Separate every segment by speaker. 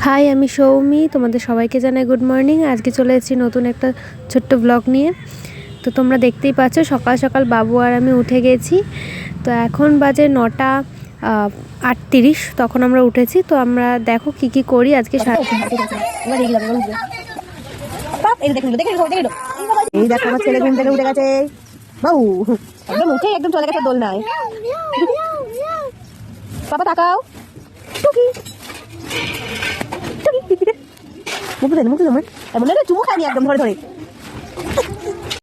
Speaker 1: High, আমি সৌমি। তোমাদের সবাইকে জানাই গুড মর্নিং। আজকে চলে এসেছি নতুন একটা ছোট্ট ব্লগ নিয়ে। তো তোমরা দেখতেই পাচ্ছ সকাল সকাল বাবু আর আমি উঠে গেছি। তো এখন বাজে 9:38, তখন আমরা উঠেছি। তো আমরা দেখো কি করি আজকে।
Speaker 2: এই দেখো আমার ছেলে ঘুম থেকে উঠে গেছে বাবু, একদম উঠে একদম চলে গেছে দোলনায়। বাবা তাকাও, চুমু খায়নি একদম ধরে ধরে।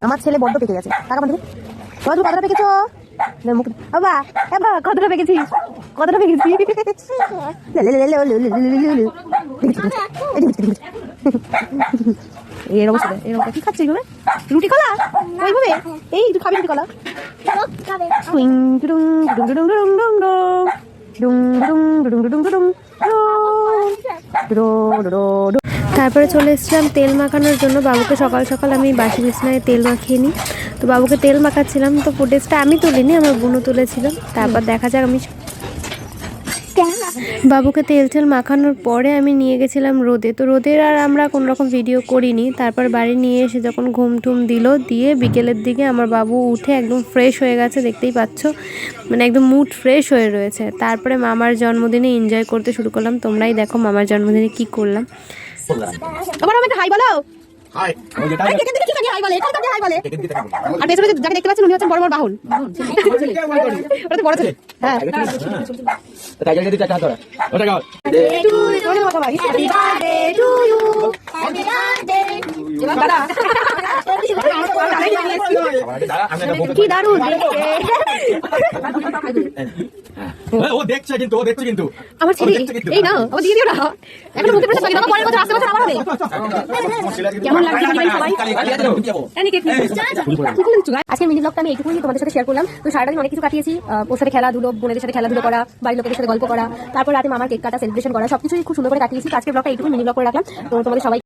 Speaker 2: আমার ছেলে বড্ড পেকে গেছে। টাকা বান্ধব কতটা পেকেছ বাবা? কতটা পেকেছিস? কতটা পেকেছি? এর অবস্থা এরকম কি খাচ্ছে এইভাবে? রুটি কলা ওইভাবে? এই তুই খাবি রুটি কলা?
Speaker 1: তারপরে চলে এসেছিলাম তেল মাখানোর জন্য। বাবুকে সকাল সকাল আমি বাসি বিছনায় তেল মাখিয়ে নিই। তো বাবুকে তেল মাখাচ্ছিলাম। তো ফুটেজটা আমি তুলিনি, আমার বোনও তুলেছিল। তারপর দেখা যাক আমি বাবুকে তেল মাখানোর পরে আমি নিয়ে গেছিলাম রোদে। তো রোদের আর আমরা কোনো রকম ভিডিও করিনি। তারপর বাড়ি নিয়ে এসে যখন ঘুম টুম দিয়ে বিকেলের দিকে আমার বাবু উঠে একদম ফ্রেশ হয়ে গেছে, দেখতেই পাচ্ছ, মানে একদম মুড ফ্রেশ হয়ে রয়েছে। তারপরে মামার জন্মদিনে এনজয় করতে শুরু করলাম। তোমরাই দেখো মামার জন্মদিনে কি করলাম।
Speaker 2: হাই বলো। হাই বলে, হাই বলে। আর পেছনে যাকে দেখতে পাচ্ছেন উনি হচ্ছেন বড় বড় বাহুন। ওটা তো বড় ছেলে। হ্যাঁ, তাই জন্য দিতে টাকা ধরা। ওটা গাও। Happy birthday to you. Happy birthday দাদা। কি দারুণ। ও দেখছে কিন্তু আমার ছেলে এই না, ও দিয়ে দিও না। এখন মুখে প্রেসার লাগে, পরের বছর আসতে বছর আবার হবে। কেমন লাগছে সবাই? আজকে মিনি ব্লগটা আমি এইটুকুই তোমাদের সাথে শেয়ার করলাম। তো সারাদিন অনেক কিছু কাটিয়েছি, ওর সাথে খেলাধুলো, বোনেদের সাথে খেলাধুলো করা, বাড়ির লোকেদের সাথে গল্প করা, তারপর রাতে মামার কেক কাটা, সেলিব্রেশন করা, সবকিছুই খুব সুন্দর করে কাটিয়েছি। আজকে ব্লগটা এইটুকুই মিনি ব্লগ করে রাখলাম। তো তোমাদের সবাই